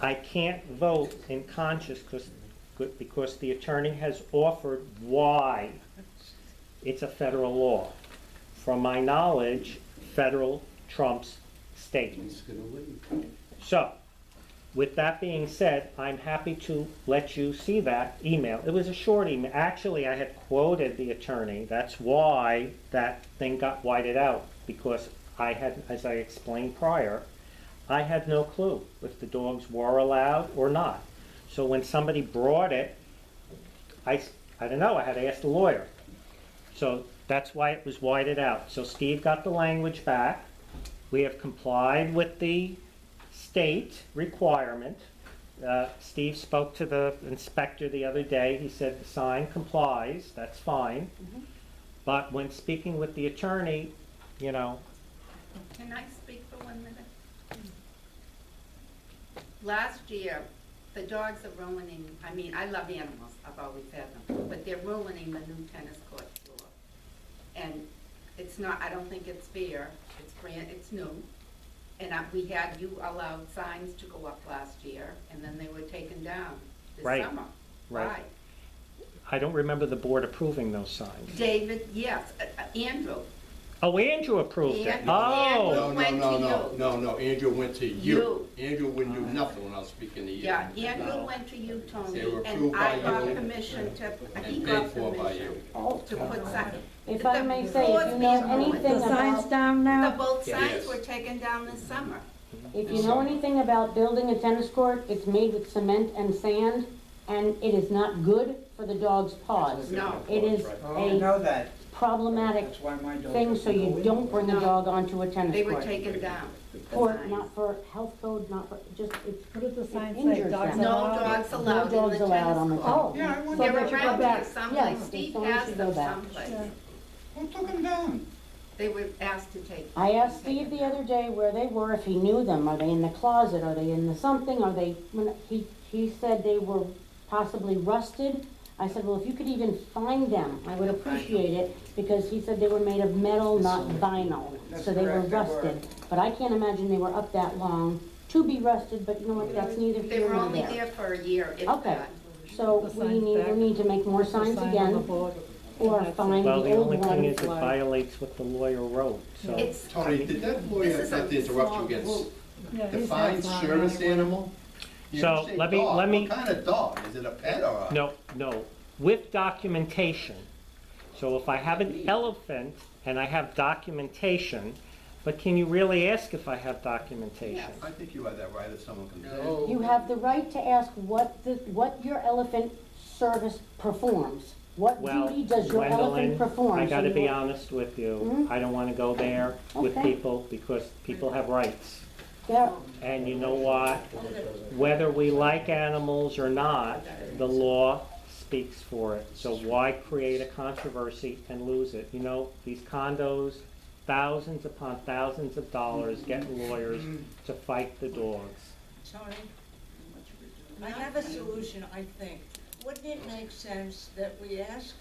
I can't vote in conscience because the attorney has offered why it's a federal law. From my knowledge, federal trumps state. So, with that being said, I'm happy to let you see that email. It was a short email. Actually, I had quoted the attorney. That's why that thing got whited out, because I had, as I explained prior, I had no clue if the dogs were allowed or not. So when somebody brought it, I don't know, I had to ask the lawyer. So that's why it was whited out. So Steve got the language back. We have complied with the state requirement. Steve spoke to the inspector the other day. He said the sign complies, that's fine. But when speaking with the attorney, you know. Can I speak for 1 minute? Last year, the dogs are ruining, I mean, I love animals, I've always had them, but they're ruining the new tennis court floor. And it's not, I don't think it's fair, it's new. And you allowed signs to go up last year, and then they were taken down this Right. summer. Right. Why? I don't remember the board approving those signs. David, yes, Andrew. Oh, Andrew approved it. Andrew Oh, went to you. No, Andrew went to you. Andrew wouldn't do nothing when I was speaking to you. Yeah, Andrew went to you, Tony, They were and approved I by got you permission to, he and got paid for by permission you. to put signs. If I may say, if you know anything The signs about, down now? Both signs Yes. were taken down this summer. if you know anything about building a tennis court, it's made with cement and sand, and it is not good for the dog's paws. No. It is Oh, I know a that. problematic That's why my dog. thing, so you don't bring a No. dog onto a tennis They were court. taken down. the For, signs. not for health code, not for, just, it's, What does the it sign say? injures Dogs them. No allowed? dogs No allowed in the dogs allowed on the tennis court. tennis. Yeah, I So went They're they there. should go around back. here some, Yes, like the Steve signs has should them go back. someplace. Yeah. Who took him down? They were asked to take. I asked Steve the other day where they were, if he knew them. Are they in the closet? Are they in the something? Are they, he said they were possibly rusted. I said, well, if you could even find them, I would appreciate it, because he said they were made of metal, not vinyl. That's So they were correct, they were. rusted. But I can't imagine they were up that long to be rusted, but you know what, that's neither They here were nor only there. there for a year, if Okay. that. So The we signs need, back. we need to make more The signs sign on the again, board. or That's it. find well, the the old only thing is ones. it violates what the lawyer wrote, so. It's, Tony, did that lawyer, This is not to a interrupt small you again, group. Yeah, he's define not fine service anyway. animal? You So, didn't say let me- dog. let me- What kind of dog? Is it a pet or a? No, with documentation. So if I have an elephant and I have documentation, but can you really ask if I have documentation? I think you have that right if someone comes in. You have the right to ask what your elephant service performs. What Well, duty does your elephant Gwendolyn, perform? I So gotta you be will- honest with you. Mhm. I don't wanna go there with Okay. people because people have rights. Yeah, And you know what? Whether we like animals or not, the law speaks for it. So why create a controversy and lose it? You know, these condos, thousands upon thousands of dollars, get lawyers to fight the dogs. Tony, I have a solution, I think. Wouldn't it make sense that we ask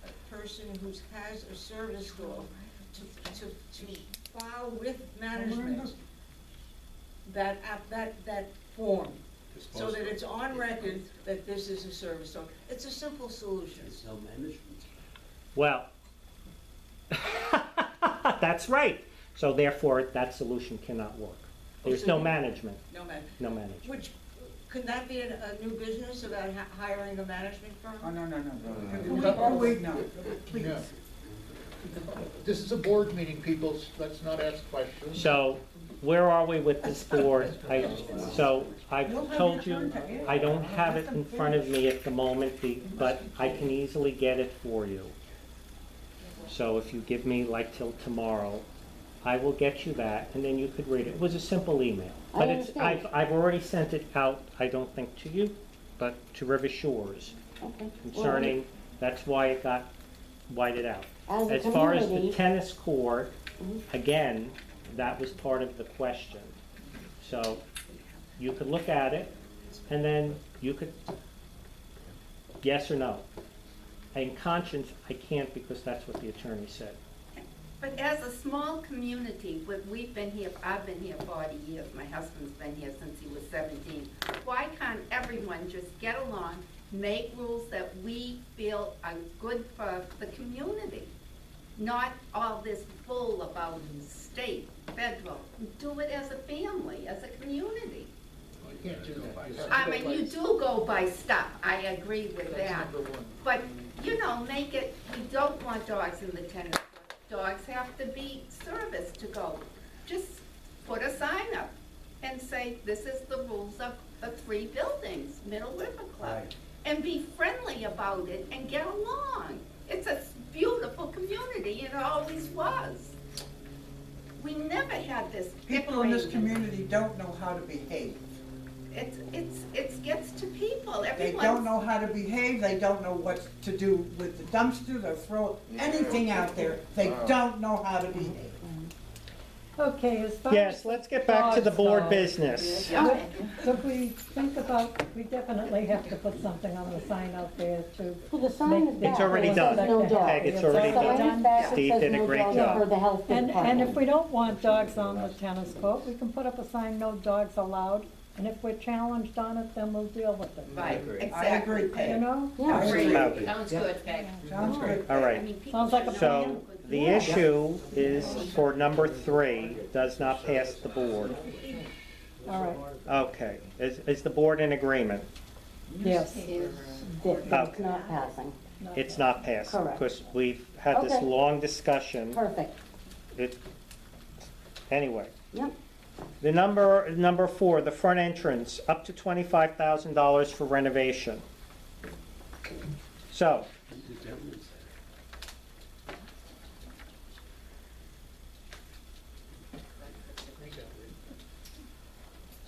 a person who has a service dog to file with management that form, so that it's on record that this is a service dog? It's a simple solution. Well, that's right. So therefore, that solution cannot work. There's no management, No matter. no management. Which, could that be a new business about hiring a management Oh, firm? no. Oh, wait, no, please. Yeah. This is a board meeting, people, let's not ask questions. So, where are we with this board? So, I've told you, I don't have it in front of me at the moment, but I can easily get it for you. So if you give me like till tomorrow, I will get you that, and then you could read it. It was a simple email. I But understand. I've already sent it out, I don't think to you, but to River Shores okay. concerning, that's why it got whited out. Well, as a As far as the community, tennis court, Mhm. again, that was part of the question. So you could look at it, and then you could, yes or no. In conscience, I can't because that's what the attorney said. But as a small community, we've been here, I've been here 40 years, my husband's been here since he was 17. Why can't everyone just get along, make rules that we feel are good for the community? Not all this bull about state, federal. Do it as a family, as a community. You can't do that. I mean, you do go by stuff, I agree with That's that. number one. But, you know, make it, we don't want dogs in the tennis court. Dogs have to be serviced to go. Just put a sign up and say, this is the rules of the 3 buildings, Middle River Club. Right. And be friendly about it and get along. It's a beautiful community, and it always was. We never had this People in this bickering. community don't know how to behave. It gets to people, They everyone's. don't know how to behave, they don't know what to do with the dumpsters or throw anything out there. They don't know how to behave. Okay, as far as. Yes, let's get back to the dogs board go, business. Okay. So we think about, we definitely have to put something on the sign out there to. Well, the sign is back. It's already It done. says no dog. Peg, it's It's already The sign done. is back, it Steve says did a no great dogs job. for the health And department. if we don't want dogs on the tennis court, we can put up a sign, no dogs allowed, and if we're challenged on it, then we'll deal with it. Right, agree. exactly. I agree, You Peg. know? Yeah. I agree. Okay. Sounds good, Peg. Sounds good. All I right. mean, people Sounds like a should So know. the issue is for number 3, does not pass the board. All right, Okay, is the board in agreement? yes. It's not passing. It's not passing, Correct. because we've had this Okay. long discussion. Perfect. Anyway, Yep. the number 4, the front entrance, up to $25,000 for renovation. So,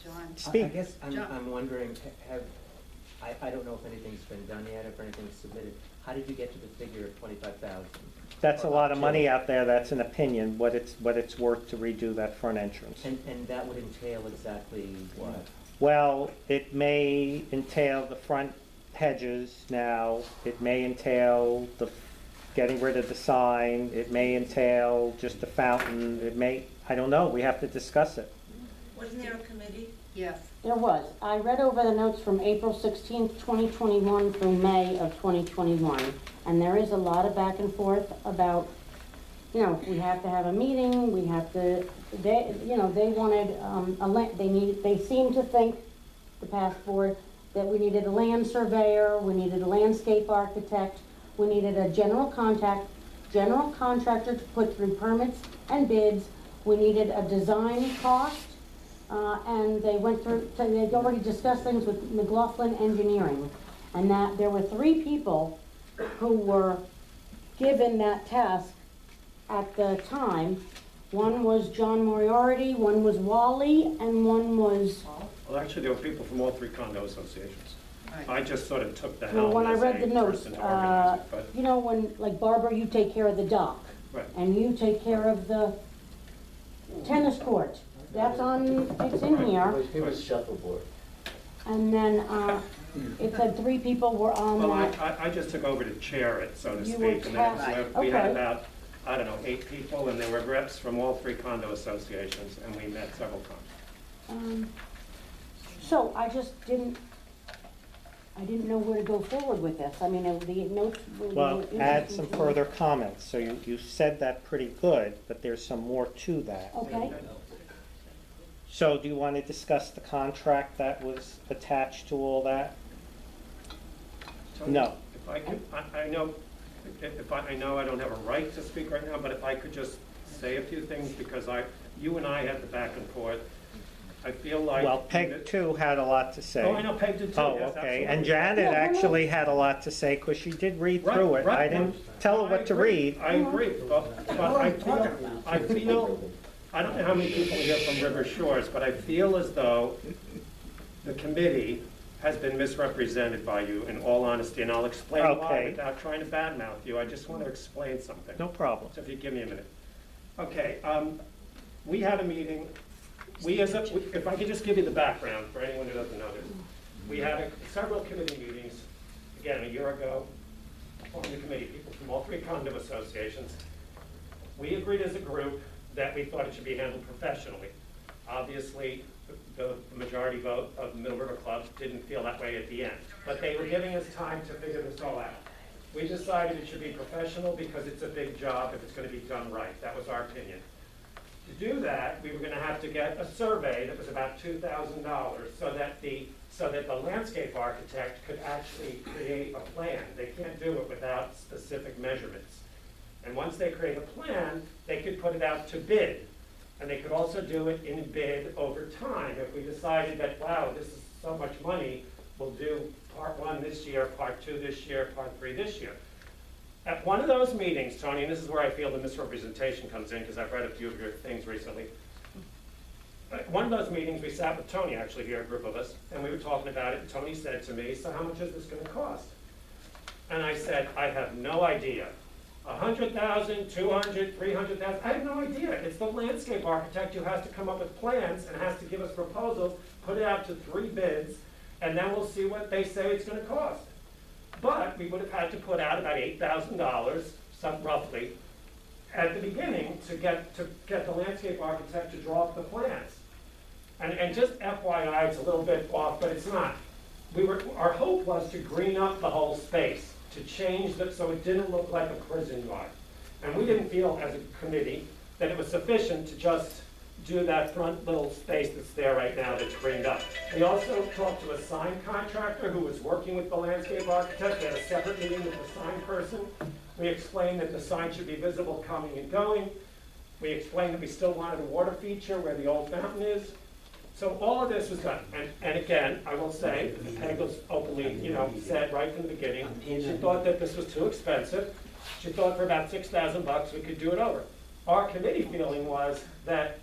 John. I speak. guess John. I'm wondering, I don't know if anything's been done yet, if anything's submitted. How did you get to the figure of 25,000? That's a lot of money out there, that's an opinion, what it's worth to redo that front entrance. And that would entail exactly what? Well, it may entail the front hedges now, it may entail getting rid of the sign, it may entail just the fountain, it may, I don't know, we have to discuss it. Wasn't there a committee? Yes. There was. I read over the notes from April 16th, 2021 through May of 2021. And there is a lot of back and forth about, you know, we have to have a meeting, we have to, they wanted, they seemed to think, the past board, that we needed a land surveyor, we needed a landscape architect, we needed a general contractor to put through permits and bids, we needed a design cost, and they went through, so they'd already discussed things with McLaughlin Engineering, and that there were 3 people who were given that task at the time. One was John Moriarty, one was Wally, and one was, Well, actually, there were people from all 3 condo associations. I just sort of took the well, helm when I as read the a notes, person to organize it, but, you know, when, like Barbara, you take care of the dock, right. and you take care of the tennis court. That's it's in here, It was shuffleboard. and then, it said 3 people were on Well, that. I just took over to chair it, so to You speak. were And then tasked, we had okay. about, I don't know, 8 people, and there were reps from all 3 condo associations, and we met several times. So I just didn't know where to go forward with this. I mean, the notes were. Well, add interesting some to me. further comments. So you said that pretty good, but there's some more to that. Okay, So do you want to discuss the contract that was attached to all that? Tony, No. If I could, I know, I know I don't have a right to speak right now, but if I could just say a few things, because you and I had the back and forth. I feel like. Well, Peg too had a lot to say. Oh, I know Peg did too, Oh, yes, okay. absolutely. And Janet actually had a lot to say because she did read Right, through it. right, I didn't tell her I what to agree. read. I agree, but I feel, I don't know how many people are here from River Shores, but I feel as though the committee has been misrepresented by you, in all honesty, and I'll explain why Okay. without trying to badmouth you. I just want to explain something. No problem. So if you give me a minute. Okay, we had a meeting, if I could just give you the background for anyone who doesn't know this. We had several committee meetings, again, a year ago, on the committee, people from all 3 condo associations. we agreed as a group that we thought it should be handled professionally. Obviously, the majority vote of the Middle River Club didn't feel that way at the end, but they were giving us time to figure this all out. We decided it should be professional because it's a big job if it's going to be done right. That was our opinion. To do that, we were going to have to get a survey that was about $2,000 so that the landscape architect could actually create a plan. They can't do it without specific measurements. And once they create a plan, they could put it out to bid. And they could also do it in bid over time. If we decided that, wow, this is so much money, we'll do part 1 this year, part 2 this year, part 3 this year. At one of those meetings, Tony, and this is where I feel the misrepresentation comes in, because I've read a few of your things recently. At one of those meetings, we sat with Tony, actually, here, a group of us, and we were talking about it, and Tony said to me, so how much is this going to cost? And I said, I have no idea. 100,000, 200, 300,000, I have no idea. It's the landscape architect who has to come up with plans and has to give us proposals, put it out to 3 bids, and then we'll see what they say it's going to cost. But we would have had to put out about $8,000, some roughly, at the beginning to get the landscape architect to draw up the plans. And just FYI, it's a little bit off, but it's not. Our hope was to green up the whole space, to change it so it didn't look like a prison yard. And we didn't feel as a committee that it was sufficient to just do that front little space that's there right now that's greened up. We also talked to a sign contractor who was working with the landscape architect. We had a separate meeting with the sign person. We explained that the sign should be visible coming and going. We explained that we still wanted a water feature where the old fountain is. So all of this was done. And again, I will say, Peg was openly, said right from the beginning, she thought that this was too expensive. She thought for about $6,000 we could do it over. Our committee feeling was that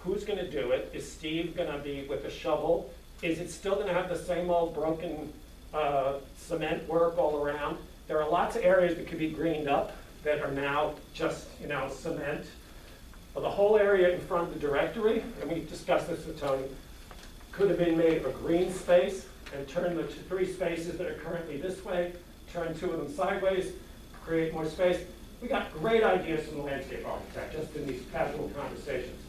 who's going to do it? Is Steve going to be with a shovel? Is it still going to have the same old broken cement work all around? There are lots of areas that could be greened up that are now just, cement. Well, the whole area in front of the directory, and we discussed this with Tony, could have been made a green space and turn the 3 spaces that are currently this way, turn 2 of them sideways, create more space. We got great ideas from the landscape architect just in these casual conversations.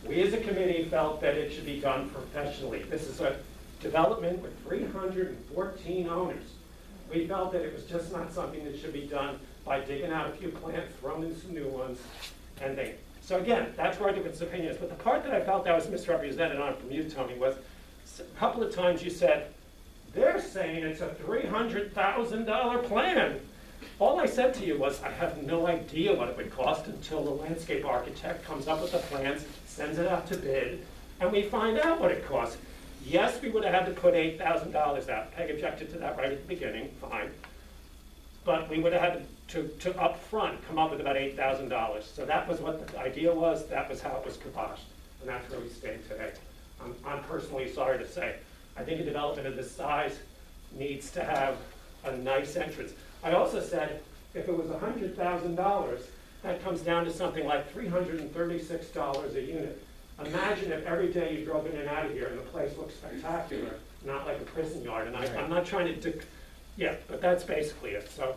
We as a committee felt that it should be done professionally. This is a development with 314 owners. We felt that it was just not something that should be done by digging out a few plants, throwing in some new ones, and they. So again, that's where our difference of opinion is. But the part that I felt that was misrepresented on from you, Tony, was a couple of times you said, they're saying it's a $300,000 plan. All I said to you was, I have no idea what it would cost until the landscape architect comes up with the plans, sends it out to bid, and we find out what it costs. Yes, we would have had to put $8,000 out. Peg objected to that right at the beginning, fine. But we would have had to up front come up with about $8,000. So that was what the idea was, that was how it was kiboshed, and that's where we stand today. I'm personally sorry to say. I think a development of this size needs to have a nice entrance. I also said, if it was $100,000, that comes down to something like $336 a unit. Imagine if every day you drove in and out of here and the place looked spectacular, not like a prison yard. And I'm not trying to, yeah, but that's basically it. So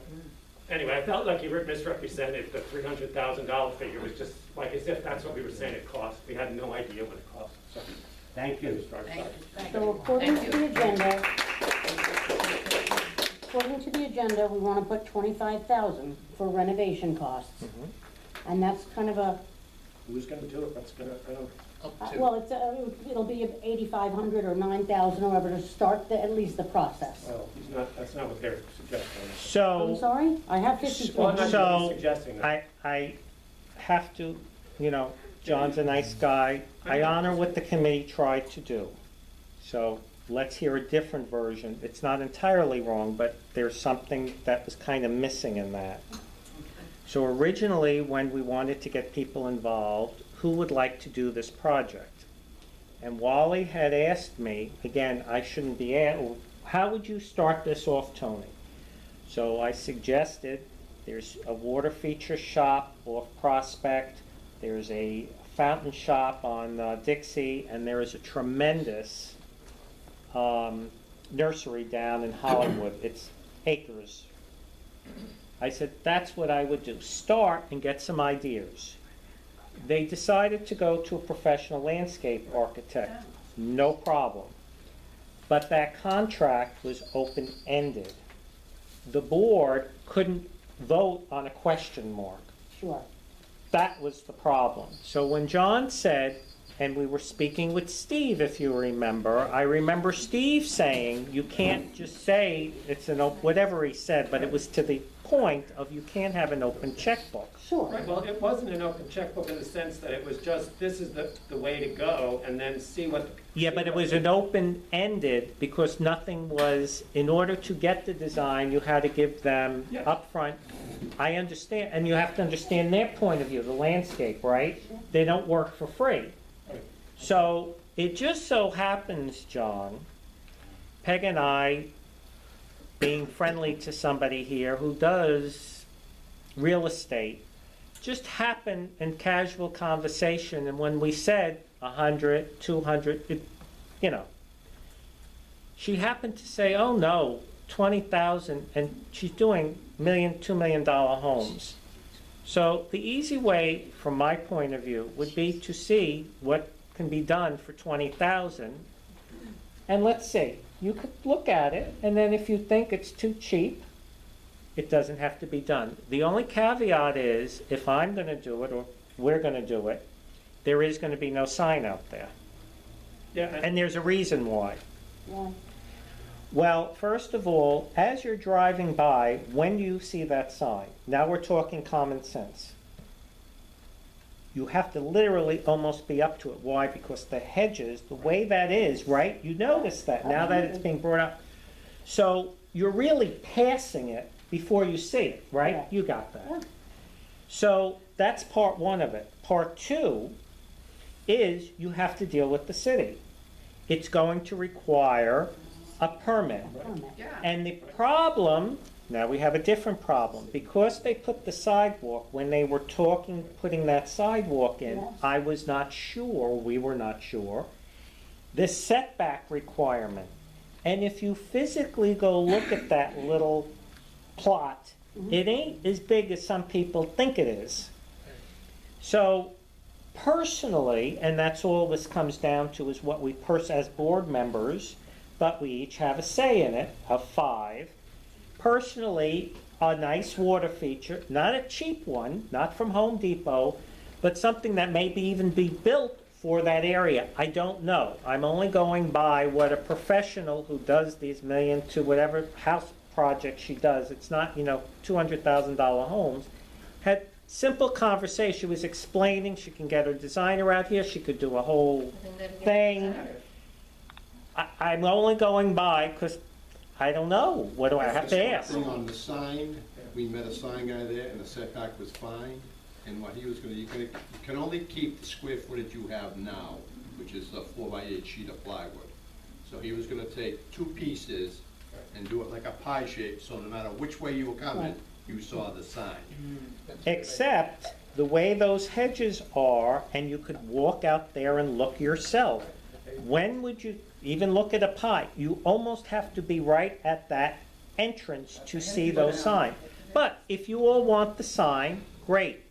anyway, I felt like you misrepresented the $300,000 figure. It was just like as if that's what we were saying it cost. We had no idea what it cost. So thank you. So according to the agenda, we want to put $25,000 for renovation costs. And that's kind of a, Who's going to do it? That's going to, Up to. well, it'll be $8,500 or $9,000 or whatever to start at least the process. Well, that's not what they're suggesting. I'm So, sorry? I have Well, I'm 54. not So, suggesting that. I have to, John's a nice guy. I honor what the committee tried to do. So let's hear a different version. It's not entirely wrong, but there's something that was kind of missing in that. So originally, when we wanted to get people involved, who would like to do this project? And Wally had asked me, again, I shouldn't be asked, how would you start this off, Tony? So I suggested there's a water feature shop off Prospect, there's a fountain shop on Dixie, and there is a tremendous nursery down in Hollywood. It's acres. I said, that's what I would do. Start and get some ideas. They decided to go to a professional landscape architect. No problem. But that contract was open-ended. The board couldn't vote on a question mark. Sure. That was the problem. So when John said, and we were speaking with Steve, if you remember, I remember Steve saying, you can't just say it's whatever he said, but it was to the point of you can't have an open checkbook. Sure. Right, well, it wasn't an open checkbook in the sense that it was just, this is the way to go, and then see what. Yeah, but it was an open-ended, because nothing was, in order to get the design, you had to give them Yeah. upfront. I understand, and you have to understand their point of view, the landscape, right? They don't work for free. Right. So it just so happens, John, Peg and I, being friendly to somebody here who does real estate, just happened in casual conversation, and when we said 100, 200, you know, she happened to say, oh no, 20,000, and she's doing $1 million, $2 million homes. So the easy way, from my point of view, would be to see what can be done for 20,000, and let's see. You could look at it, and then if you think it's too cheap, it doesn't have to be done. The only caveat is, if I'm going to do it, or we're going to do it, there is going to be no sign out there. Yeah, And there's a reason why. Yeah. Well, first of all, as you're driving by, when you see that sign, now we're talking common sense. You have to literally almost be up to it. Why? Because the hedges, the way that is, right? You notice that now that it's being brought up. So you're really passing it before you see it, right? Yeah. You got that. Yeah. So that's part one of it. Part two is you have to deal with the city. It's going to require a permit. Yeah. And the problem, now we have a different problem. Because they put the sidewalk, when they were talking, putting that sidewalk in, Yes. I was not sure, we were not sure, the setback requirement. And if you physically go look at that little plot, it ain't as big as some people think it is. So personally, and that's all this comes down to, is what we as board members, but we each have a say in it, of 5. Personally, a nice water feature, not a cheap one, not from Home Depot, but something that maybe even be built for that area. I don't know. I'm only going by what a professional who does these million to whatever house project she does, it's not, $200,000 homes, had simple conversation. She was explaining she can get her designer out here, she could do a whole thing. I'm only going by because I don't know. What do I have to ask? Thing on the sign, we met a sign guy there, and the setback was fine. And what he was you can only keep the square footage you have now, which is a 4x8 sheet of plywood. So he was gonna take 2 pieces and do it like a pie shape, so no matter which way you were coming, you saw the sign. Except the way those hedges are, and you could walk out there and look yourself. When would you even look at a pie? You almost have to be right at that entrance to see those signs. But if you all want the sign, great.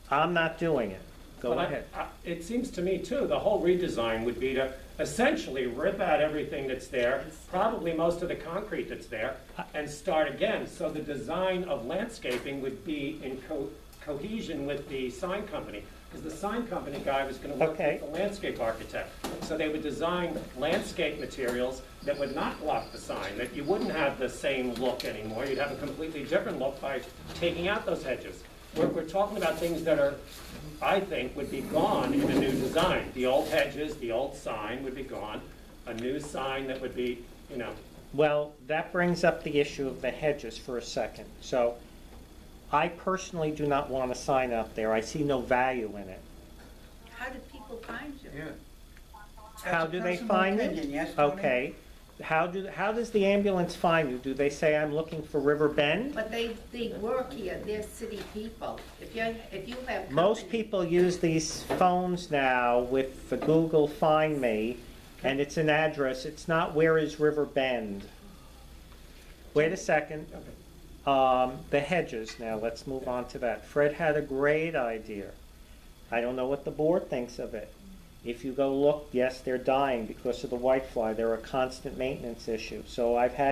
I'm not doing it. Go But ahead. It seems to me too, the whole redesign would be to essentially rip out everything that's there, probably most of the concrete that's there, and start again. So the design of landscaping would be in cohesion with the sign company, because the sign company guy was gonna work Okay. with the landscape architect. So they would design landscape materials that would not block the sign, that you wouldn't have the same look anymore. You'd have a completely different look by taking out those hedges. We're talking about things that are, I think, would be gone in a new design. The old hedges, the old sign would be gone. A new sign that would be, Well, that brings up the issue of the hedges for a second. So I personally do not want a sign out there. I see no value in it. How do people find you? How That's a do they personal find opinion, it? yes, Tony? Okay. How does the ambulance find you? Do they say I'm looking for River Bend? But they work here, they're city people. If you have Most company- people use these phones now with the Google Find Me, and it's an address. It's not where is River Bend. Wait a second. The hedges, now let's move on to that. Fred had a great idea. I don't know what the board thinks of it. If you go look, yes, they're dying because of the whitefly. They're a constant maintenance issue. So I've had